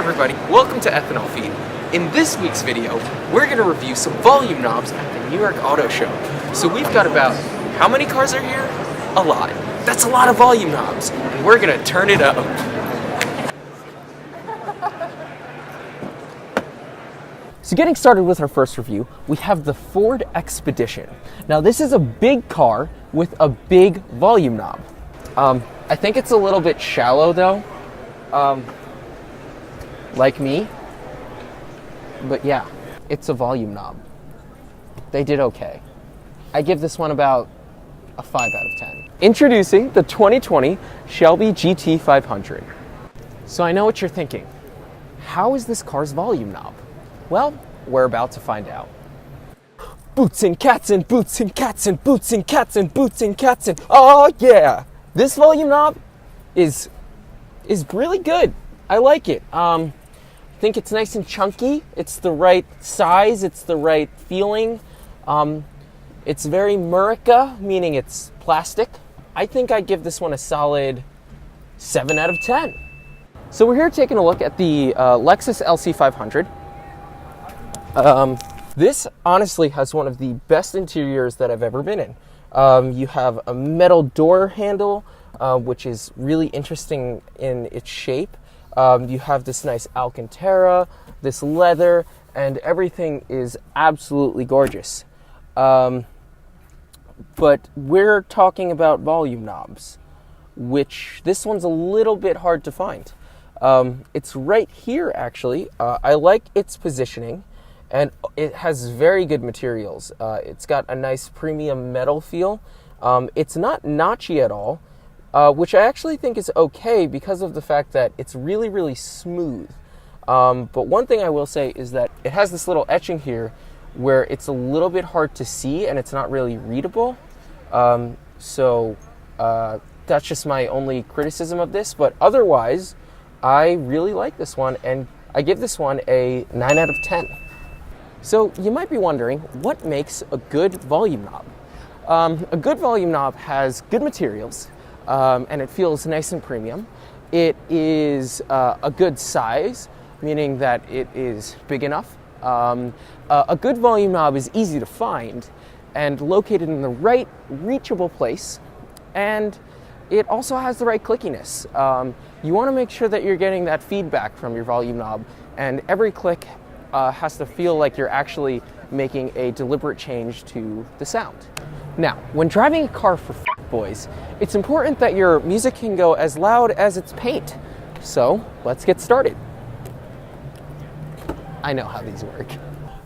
everybody, welcome to Ethanol Feed. In this week's video, we're going to review some volume knobs at the New York Auto Show. So we've got about, how many cars are here? A lot. That's a lot of volume knobs, and we're going to turn it up. So getting started with our first review, we have the Ford Expedition. Now this is a big car with a big volume knob. I think it's a little bit shallow though. Like me, but yeah, it's a volume knob. They did okay. I give this one about a 5 out of 10. Introducing the 2020 Shelby GT 500. So I know what you're thinking. How is this car's volume knob? Well, we're about to find out. Boots and cats and boots and cats and boots and cats and boots and cats and oh yeah! This volume knob is really good. I like it. I think it's nice and chunky. It's the right size. It's the right feeling. It's very Murica, meaning it's plastic. I think I'd give this one a solid 7 out of 10. So we're here taking a look at the Lexus LC500. This honestly has one of the best interiors that I've ever been in. You have a metal door handle, which is really interesting in its shape. You have this nice Alcantara, this leather, and everything is absolutely gorgeous. But we're talking about volume knobs, which this one's a little bit hard to find. It's right here, actually. I like its positioning, and it has very good materials. It's got a nice premium metal feel. It's not notchy at all. Which I actually think is okay because of the fact that it's really, really smooth. But one thing I will say is that it has this little etching here where it's a little bit hard to see and it's not really readable. So that's just my only criticism of this. But otherwise, I really like this one and I give this one a 9 out of 10. So you might be wondering, what makes a good volume knob? A good volume knob has good materials. And it feels nice and premium. It is a good size, meaning that it is big enough. A good volume knob is easy to find and located in the right reachable place, and it also has the right clickiness. You want to make sure that you're getting that feedback from your volume knob, and every click has to feel like you're actually making a deliberate change to the sound. Now, when driving a car for boys, it's important that your music can go as loud as its paint. So, let's get started. I know how these work.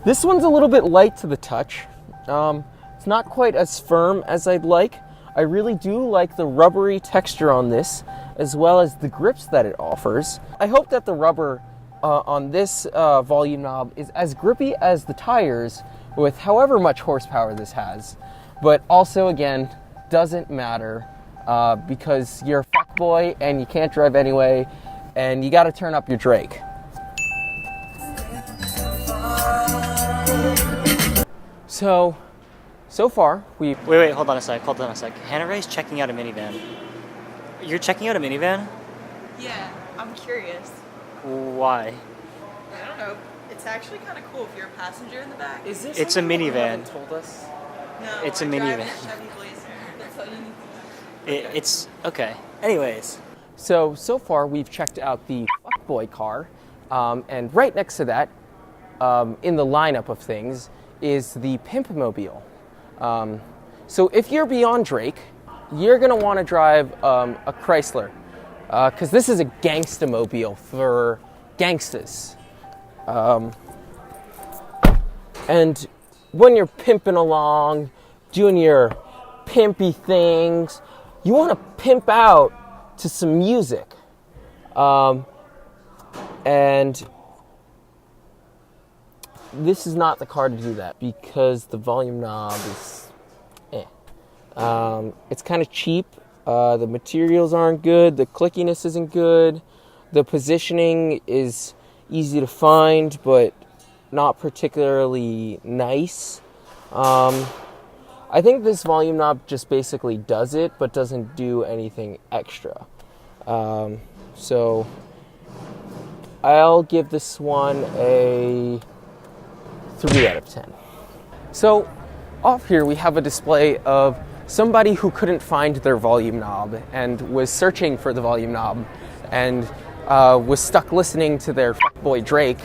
This one's a little bit light to the touch. It's not quite as firm as I'd like. I really do like the rubbery texture on this, as well as the grips that it offers. I hope that the rubber on this volume knob is as grippy as the tires with however much horsepower this has. But also, again, doesn't matter because you're a fuckboy and you can't drive anyway, and you got to turn up your Drake. So far we. Wait, hold on a sec. Hannah Ray's checking out a minivan. You're checking out a minivan? Yeah, I'm curious. Why? I don't know. It's actually kind of cool if you're a passenger in the back. Is this It's a minivan. Told us? No, It's a I drive minivan. a Chevy Blazer. That's all you need to know. It's okay. Anyways, So far we've checked out the fuckboy car, and right next to that, in the lineup of things, is the Pimpmobile. So if you're beyond Drake, you're gonna want to drive a Chrysler, because this is a gangsta-mobile for gangstas. And when you're pimping along, doing your pimpy things, you want to pimp out to some music. And this is not the car to do that because the volume knob is it's kind of cheap. The materials aren't good. The clickiness isn't good. The positioning is easy to find, but not particularly nice. I think this volume knob just basically does it, but doesn't do anything extra. So I'll give this one a 3 out of 10. So off here we have a display of somebody who couldn't find their volume knob and was searching for the volume knob and was stuck listening to their boy Drake,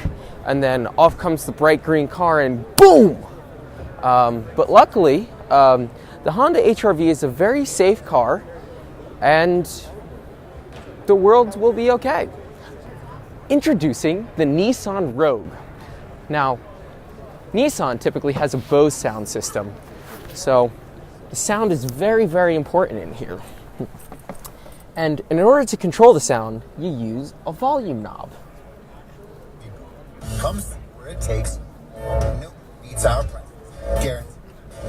and then off comes the bright green car and boom! But luckily, the Honda HR-V is a very safe car and the world will be okay. Introducing the Nissan Rogue. Now, Nissan typically has a Bose sound system, so the sound is very, very important in here. And in order to control the sound, you use a volume knob. Comes where it takes, no beats our price. Guaranteed.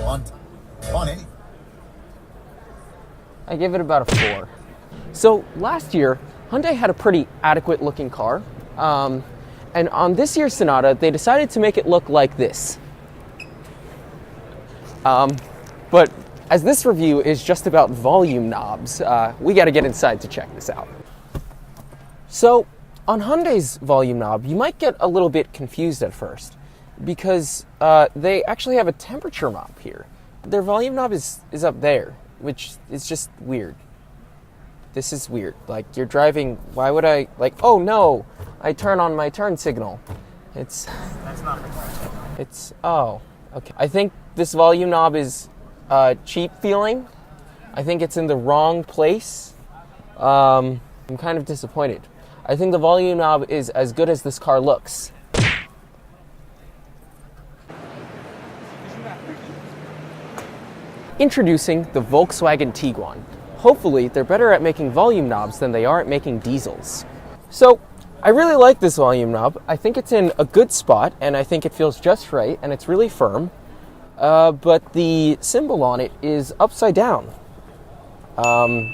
On time. On anything. I give it about a 4. So last year, Hyundai had a pretty adequate looking car. And on this year's Sonata, they decided to make it look like this. But as this review is just about volume knobs, we got to get inside to check this out. So on Hyundai's volume knob, you might get a little bit confused at first because they actually have a temperature knob here. Their volume knob is up there, which is just weird. This is weird. Like, you're driving, why would I, like, oh no, I turn on my turn signal. That's not oh, okay. I think this volume knob is cheap feeling. I think it's in the wrong place. I'm kind of disappointed. I think the volume knob is as good as this car looks. Introducing the Volkswagen Tiguan. Hopefully, they're better at making volume knobs than they are at making diesels. So, I really like this volume knob. I think it's in a good spot, and I think it feels just right, and it's really firm. But the symbol on it is upside down. Kind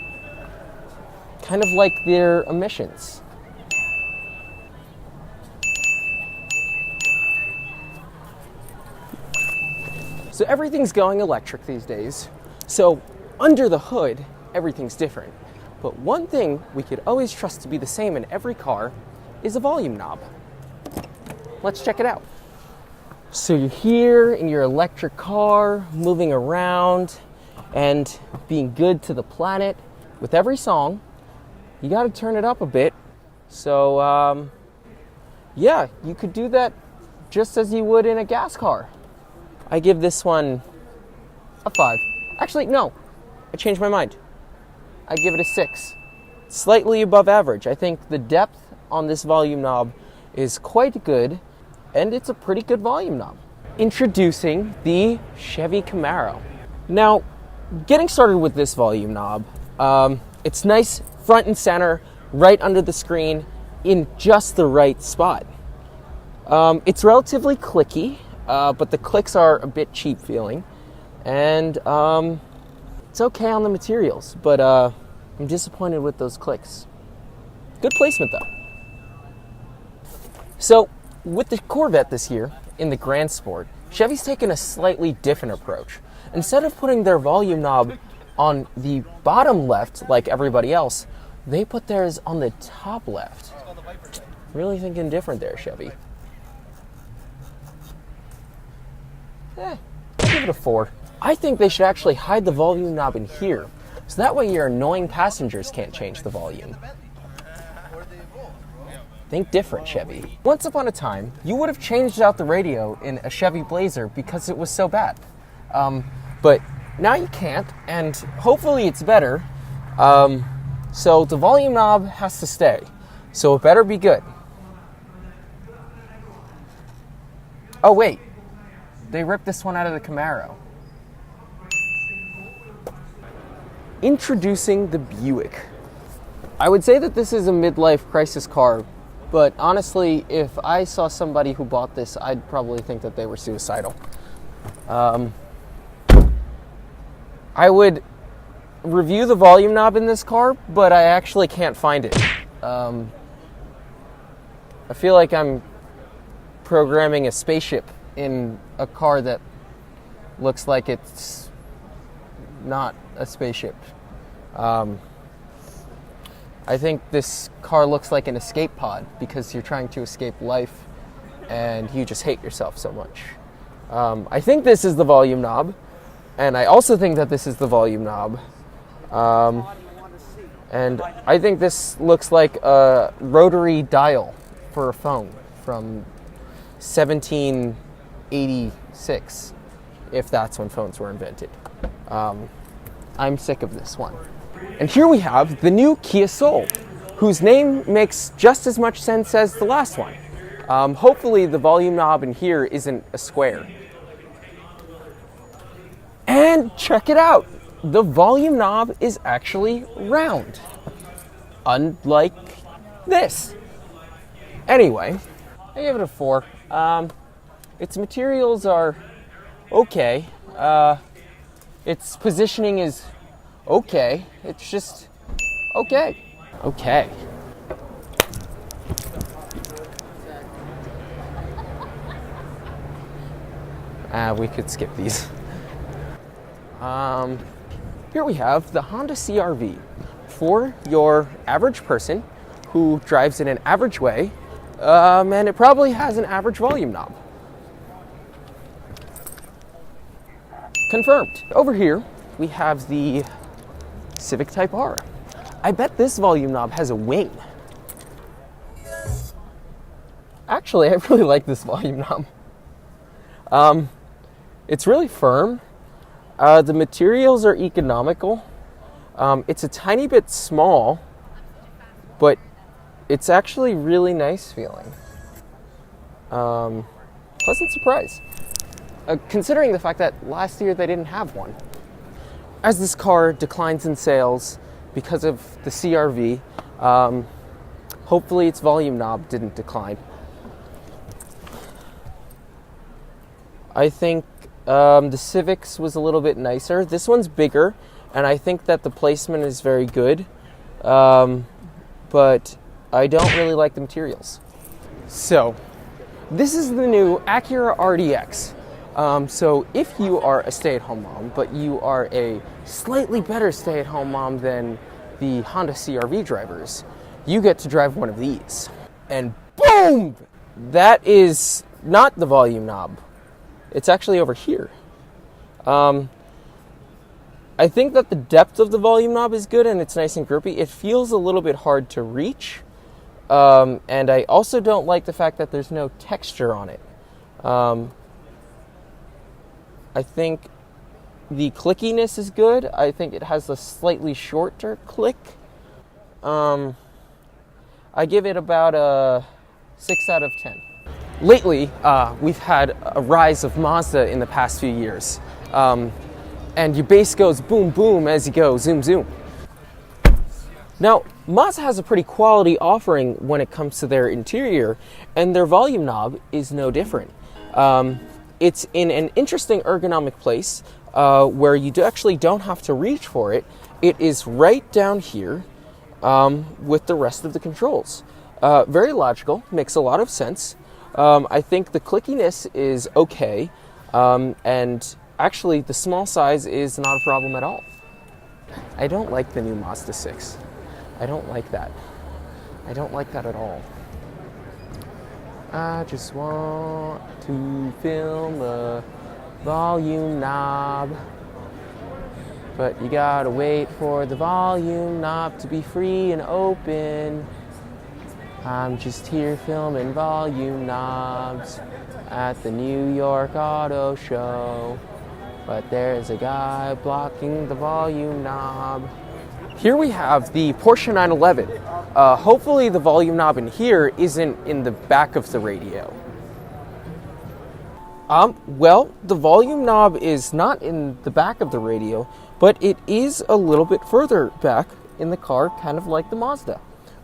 of like their emissions. So everything's going electric these days. So under the hood, everything's different. But one thing we could always trust to be the same in every car is a volume knob. Let's check it out. So you're here in your electric car, moving around and being good to the planet. With every song, you got to turn it up a bit. So, yeah, you could do that just as you would in a gas car. I give this one a 5. Actually, no, I changed my mind. I give it a 6. Slightly above average. I think the depth on this volume knob is quite good, and it's a pretty good volume knob. Introducing the Chevy Camaro. Now, getting started with this volume knob, it's nice front and center, right under the screen, in just the right spot. It's relatively clicky, but the clicks are a bit cheap feeling, and it's okay on the materials, but I'm disappointed with those clicks. Good placement though. So, with the Corvette this year, in the Grand Sport, Chevy's taken a slightly different approach. Instead of putting their volume knob on the bottom left like everybody else, they put theirs on the top left. Really thinking different there, Chevy. I'll give it a 4. I think they should actually hide the volume knob in here, so that way your annoying passengers can't change the volume. Think different, Chevy. Once upon a time, you would have changed out the radio in a Chevy Blazer because it was so bad. But now you can't, and hopefully it's better. So the volume knob has to stay. So it better be good. Oh wait, they ripped this one out of the Camaro. Introducing the Buick. I would say that this is a midlife crisis car, but honestly, if I saw somebody who bought this, I'd probably think that they were suicidal. I would review the volume knob in this car, but I actually can't find it. I feel like I'm programming a spaceship in a car that looks like it's not a spaceship. I think this car looks like an escape pod because you're trying to escape life and you just hate yourself so much. I think this is the volume knob, and I also think that this is the volume knob. And I think this looks like a rotary dial for a phone from 1786, if that's when phones were invented. I'm sick of this one. And here we have the new Kia Soul, whose name makes just as much sense as the last one. Hopefully the volume knob in here isn't a square. And check it out! The volume knob is actually round, unlike this. Anyway, I give it a 4. Its materials are okay. Its positioning is okay. It's just okay. Okay. We could skip these. Here we have the Honda CR-V for your average person who drives in an average way, and it probably has an average volume knob. Confirmed. Over here, we have the Civic Type R. I bet this volume knob has a wing. Actually, I really like this volume knob. It's really firm. The materials are economical. It's a tiny bit small, but it's actually really nice feeling. Pleasant surprise. Considering the fact that last year they didn't have one. As this car declines in sales because of the CR-V, hopefully its volume knob didn't decline. I think the Civics was a little bit nicer. This one's bigger, and I think that the placement is very good, but I don't really like the materials. So, this is the new Acura RDX. So if you are a stay-at-home mom, but you are a slightly better stay-at-home mom than the Honda CR-V drivers, you get to drive one of these. And boom! That is not the volume knob. It's actually over here. I think that the depth of the volume knob is good and it's nice and grippy. It feels a little bit hard to reach. And I also don't like the fact that there's no texture on it. I think the clickiness is good. I think it has a slightly shorter click. I give it about a 6 out of 10. Lately, we've had a rise of Mazda in the past few years. And your bass goes boom, boom as you go zoom, zoom. Now, Mazda has a pretty quality offering when it comes to their interior, and their volume knob is no different. It's in an interesting ergonomic place where you actually don't have to reach for it. It is right down here with the rest of the controls. Very logical, makes a lot of sense. I think the clickiness is okay, and actually the small size is not a problem at all. I don't like the new Mazda 6. I don't like that. I don't like that at all. I just want to film the volume knob, but you gotta wait for the volume knob to be free and open. I'm just here filming volume knobs at the New York Auto Show, but there's a guy blocking the volume knob. Here we have the Porsche 911. Hopefully the volume knob in here isn't in the back of the radio. Well, the volume knob is not in the back of the radio, but it is a little bit further back in the car, kind of like the Mazda.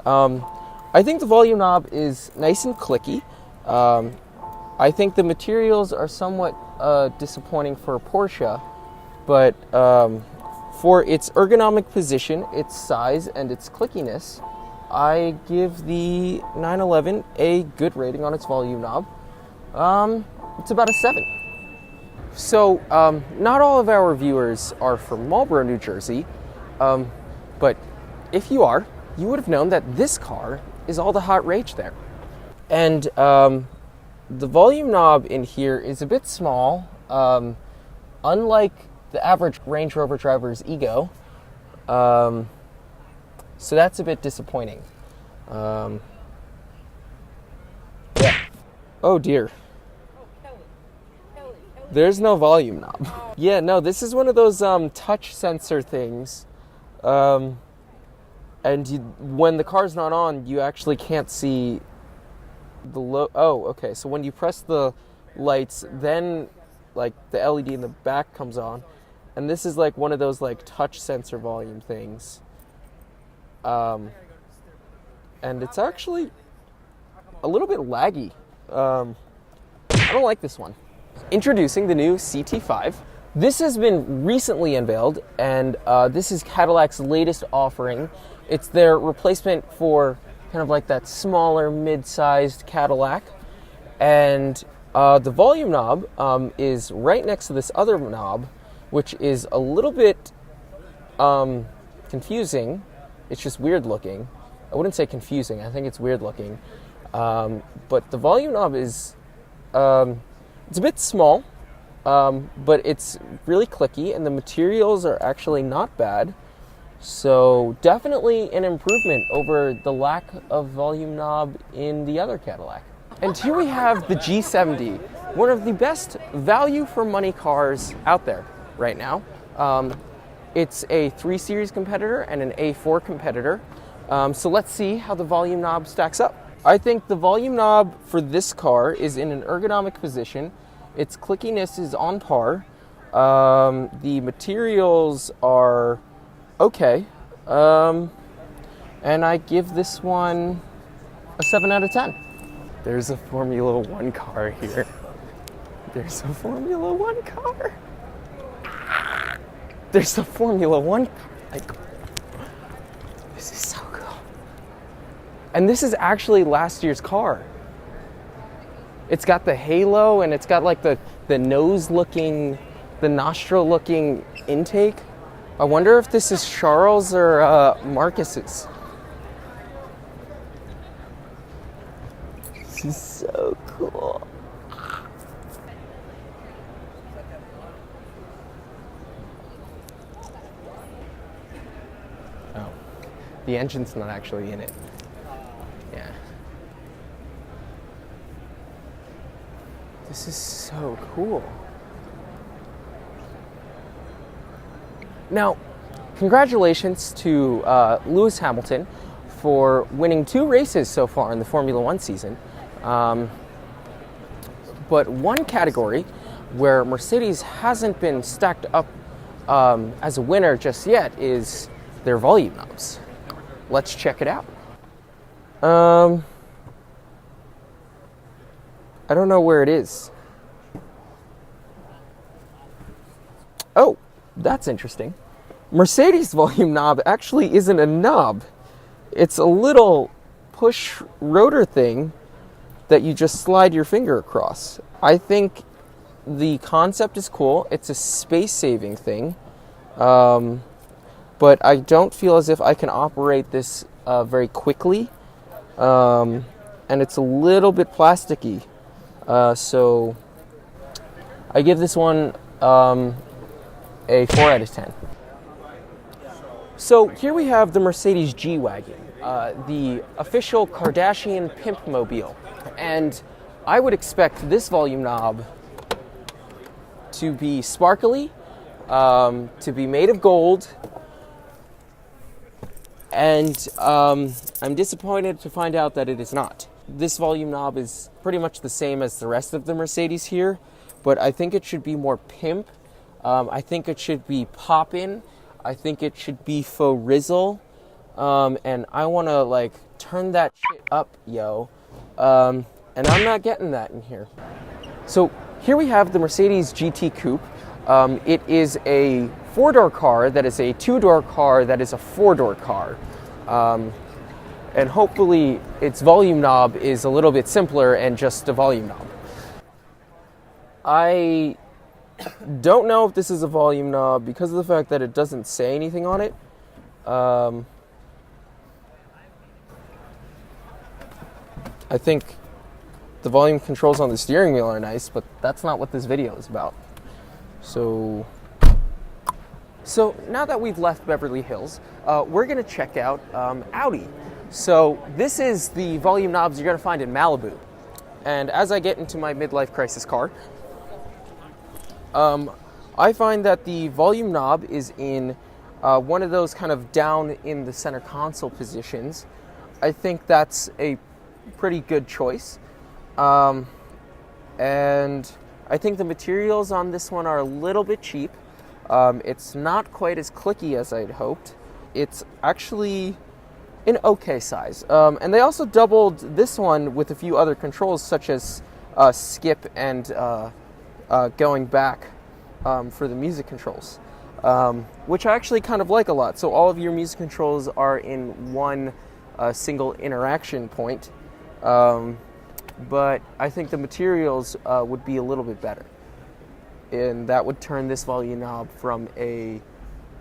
I think the volume knob is nice and clicky. I think the materials are somewhat disappointing for a Porsche, but for its ergonomic position, its size, and its clickiness, I give the 911 a good rating on its volume knob. It's about a 7. So, not all of our viewers are from Marlboro, New Jersey, but if you are, you would have known that this car is all the hot rage there. And the volume knob in here is a bit small, unlike the average Range Rover driver's ego. So that's a bit disappointing. Yeah. Oh dear. There's no volume knob. Yeah, no, this is one of those touch sensor things. And when the car's not on, you actually can't see the Oh, okay. So when you press the lights, then like the LED in the back comes on. And this is like one of those like touch sensor volume things. And it's actually a little bit laggy. I don't like this one. Introducing the new CT5. This has been recently unveiled, and this is Cadillac's latest offering. It's their replacement for kind of like that smaller, mid-sized Cadillac. And the volume knob is right next to this other knob, which is a little bit confusing. It's just weird looking. I wouldn't say confusing. I think it's weird looking. But the volume knob is it's a bit small, but it's really clicky, and the materials are actually not bad. So definitely an improvement over the lack of volume knob in the other Cadillac. And here we have the G70, one of the best value for money cars out there right now. It's a 3 Series competitor and an A4 competitor. So let's see how the volume knob stacks up. I think the volume knob for this car is in an ergonomic position. Its clickiness is on par. The materials are okay. And I give this one a 7 out of 10. There's a Formula One car here. There's a Formula One car. There's a Formula One car. Like, this is so cool. And this is actually last year's car. It's got the halo, and it's got like the nose looking, the nostril looking intake. I wonder if this is Charles or Marcus's. This is so cool. Oh, the engine's not actually in it. Yeah. This is so cool. Now, congratulations to Lewis Hamilton for winning 2 races so far in the Formula One season. But one category where Mercedes hasn't been stacked up as a winner just yet is their volume knobs. Let's check it out. I don't know where it is. Oh, that's interesting. Mercedes volume knob actually isn't a knob. It's a little push rotor thing that you just slide your finger across. I think the concept is cool. It's a space-saving thing. But I don't feel as if I can operate this very quickly. And it's a little bit plasticky. So I give this one a 4 out of 10. So here we have the Mercedes G-Wagon, the official Kardashian pimp mobile. And I would expect this volume knob to be sparkly, to be made of gold, and I'm disappointed to find out that it is not. This volume knob is pretty much the same as the rest of the Mercedes here, but I think it should be more pimp. I think it should be pop-in. I think it should be faux rizzle. And I want to, like, turn that shit up, yo. And I'm not getting that in here. So here we have the Mercedes GT Coupe. It is a 4-door car that is a 2-door car that is a 4-door car. And hopefully its volume knob is a little bit simpler and just a volume knob. I don't know if this is a volume knob because of the fact that it doesn't say anything on it. I think the volume controls on the steering wheel are nice, but that's not what this video is about. So now that we've left Beverly Hills, we're going to check out Audi. So this is the volume knobs you're going to find in Malibu. And as I get into my midlife crisis car, I find that the volume knob is in one of those kind of down in the center console positions. I think that's a pretty good choice. And I think the materials on this one are a little bit cheap. It's not quite as clicky as I'd hoped. It's actually an okay size. And they also doubled this one with a few other controls, such as skip and going back for the music controls, which I actually kind of like a lot. So all of your music controls are in one single interaction point. But I think the materials would be a little bit better. And that would turn this volume knob from a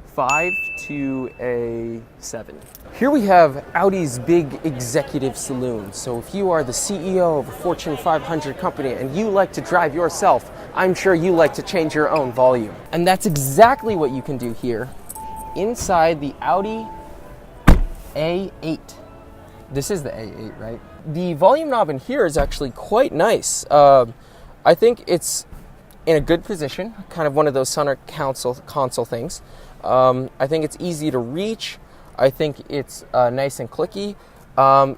5 to a 7. Here we have Audi's big executive saloon. So if you are the CEO of a Fortune 500 company and you like to drive yourself, I'm sure you like to change your own volume. And that's exactly what you can do here inside the Audi A8. This is the A8, right? The volume knob in here is actually quite nice. I think it's in a good position, kind of one of those center console things. I think it's easy to reach. I think it's nice and clicky.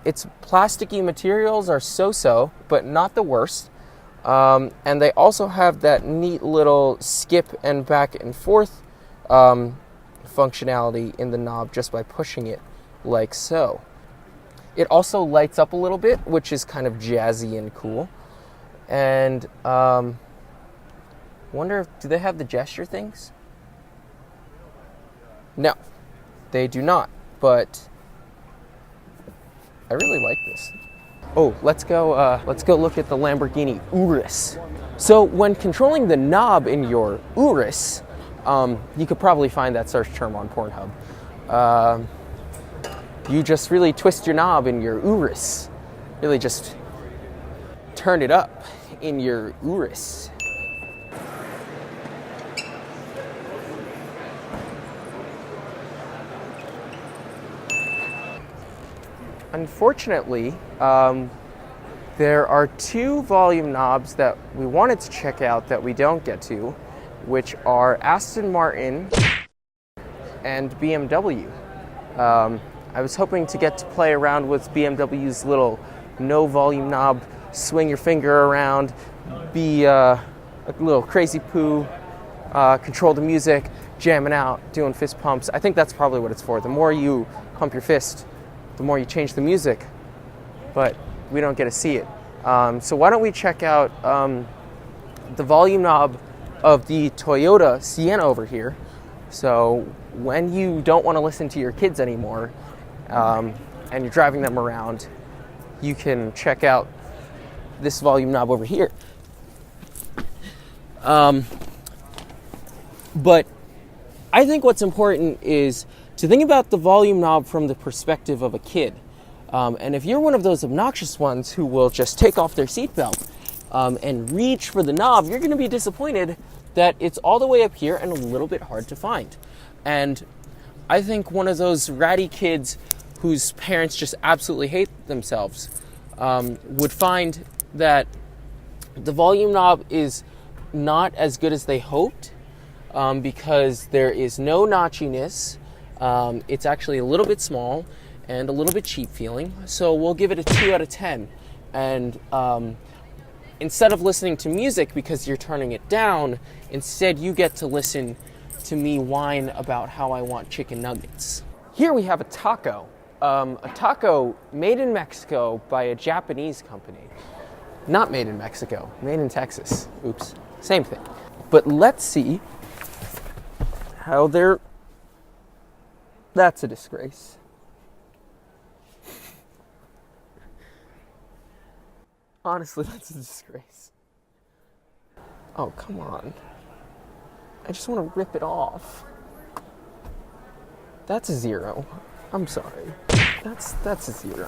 Its plasticky materials are so-so, but not the worst. And they also have that neat little skip and back and forth functionality in the knob just by pushing it like so. It also lights up a little bit, which is kind of jazzy and cool. And wonder if, do they have the gesture things? No, they do not, but I really like this. Oh, let's go look at the Lamborghini Urus. So when controlling the knob in your Urus, you could probably find that search term on Pornhub. You just really twist your knob in your Urus. Really just turn it up in your Urus. Unfortunately, there are two volume knobs that we wanted to check out that we don't get to, which are Aston Martin and BMW. I was hoping to get to play around with BMW's little no volume knob, swing your finger around, be a little crazy poo, control the music, jamming out, doing fist pumps. I think that's probably what it's for. The more you pump your fist, the more you change the music, but we don't get to see it. So why don't we check out the volume knob of the Toyota Sienna over here. So when you don't want to listen to your kids anymore, and you're driving them around, you can check out this volume knob over here. But I think what's important is to think about the volume knob from the perspective of a kid. And if you're one of those obnoxious ones who will just take off their seatbelt and reach for the knob, you're going to be disappointed that it's all the way up here and a little bit hard to find. And I think one of those ratty kids whose parents just absolutely hate themselves would find that the volume knob is not as good as they hoped because there is no notchiness. It's actually a little bit small and a little bit cheap feeling. So we'll give it a 2 out of 10. And instead of listening to music because you're turning it down, instead you get to listen to me whine about how I want chicken nuggets. Here we have a taco made in Mexico by a Japanese company. Not made in Mexico, made in Texas. Oops, same thing. But let's see how they're... That's a disgrace. Honestly, that's a disgrace. Oh, come on. I just want to rip it off. That's a 0. I'm sorry. That's a 0.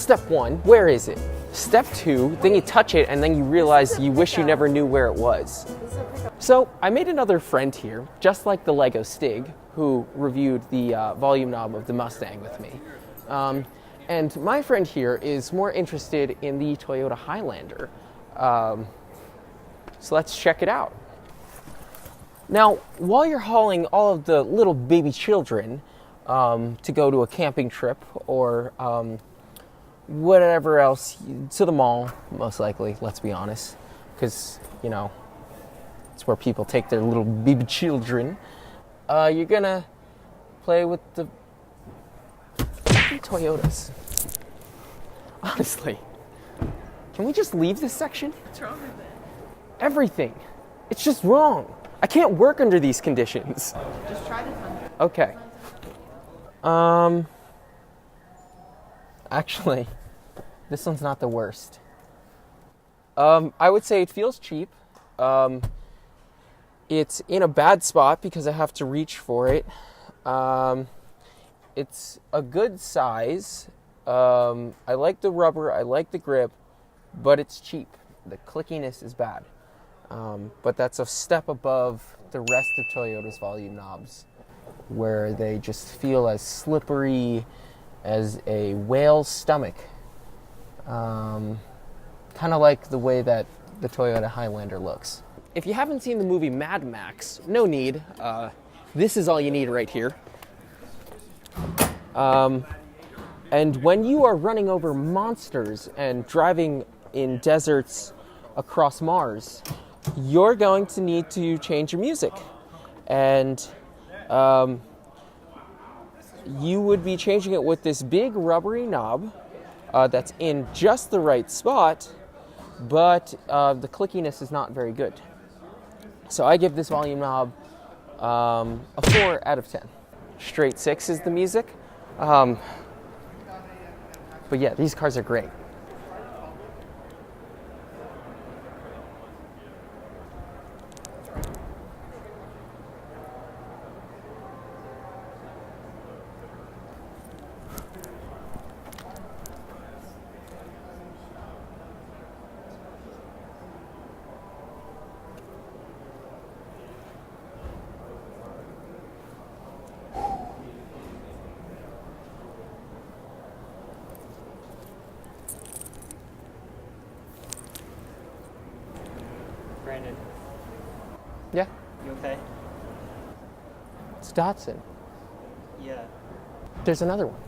step one, where is it? Step two, then you touch it and then you realize you wish you never knew where it was. So I made another friend here, just like the Lego Stig, who reviewed the volume knob of the Mustang with me. And my friend here is more interested in the Toyota Highlander. So let's check it out. Now, while you're hauling all of the little baby children to go to a camping trip or whatever else, to the mall, most likely, let's be honest, because, you know, it's where people take their little baby children, you're gonna play with the Toyotas. Honestly, can we just leave this section? What's wrong with it? Everything. It's just wrong. I can't work under these conditions. Just try this one. Okay. Actually, this one's not the worst. I would say it feels cheap. It's in a bad spot because I have to reach for it. It's a good size. I like the rubber, I like the grip, but it's cheap. The clickiness is bad. But that's a step above the rest of Toyota's volume knobs, where they just feel as slippery as a whale's stomach. Kind of like the way that the Toyota Highlander looks. If you haven't seen the movie Mad Max, no need. This is all you need right here. And when you are running over monsters and driving in deserts across Mars, you're going to need to change your music. And you would be changing it with this big rubbery knob that's in just the right spot, but the clickiness is not very good. So I give this volume knob a 4 out of 10. Straight 6 is the music. But yeah, these cars are great. Brandon, Yeah, you okay? it's Datsun. Yeah. There's another one.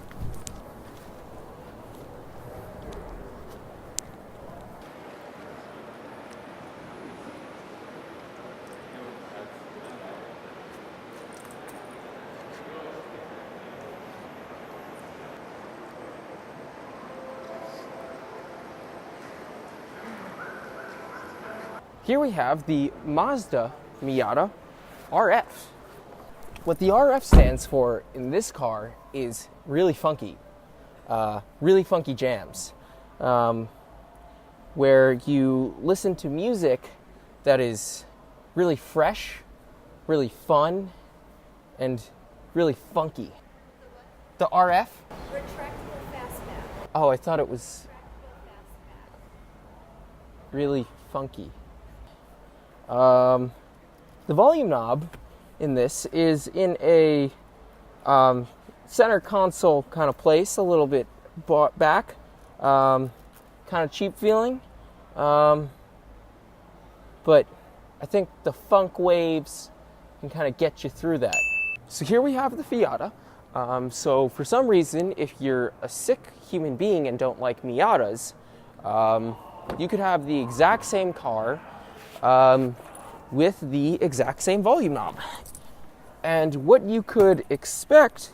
Here we have the Mazda Miata RF. What the RF stands for in this car is really funky jams, where you listen to music that is really fresh, really fun, and really funky. The RF? Retractable fastback. Oh, I thought it was really funky. The volume knob in this is in a center console kind of place, a little bit back, kind of cheap feeling, but I think the funk waves can kind of get you through that. So here we have the Fiata. So for some reason, if you're a sick human being and don't like Miatas, you could have the exact same car with the exact same volume knob. And what you could expect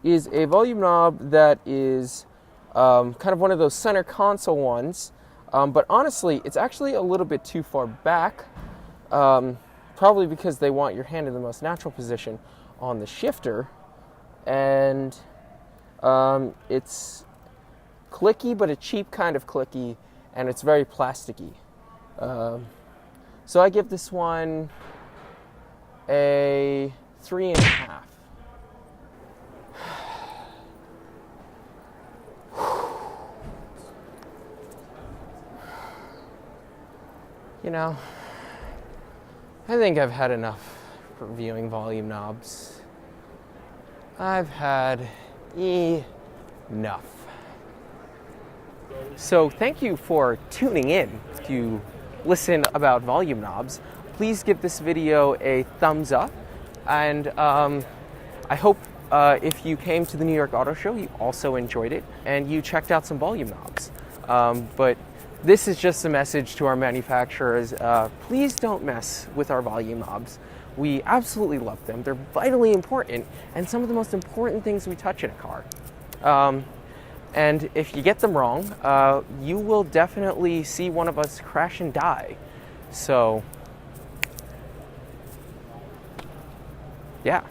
is a volume knob that is kind of one of those center console ones, but honestly, it's actually a little bit too far back, probably because they want your hand in the most natural position on the shifter, and it's clicky, but a cheap kind of clicky, and it's very plasticky. So I give this one a 3.5. You know, I think I've had enough reviewing volume knobs. I've had enough. So thank you for tuning in to listen about volume knobs. Please give this video a thumbs up, and I hope if you came to the New York Auto Show, you also enjoyed it and you checked out some volume knobs. But this is just a message to our manufacturers. Please don't mess with our volume knobs. We absolutely love them. They're vitally important and some of the most important things we touch in a car. And if you get them wrong, you will definitely see one of us crash and die. So, yeah.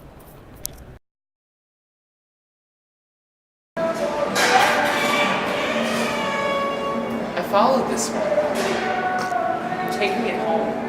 I followed this one. I'm taking it home.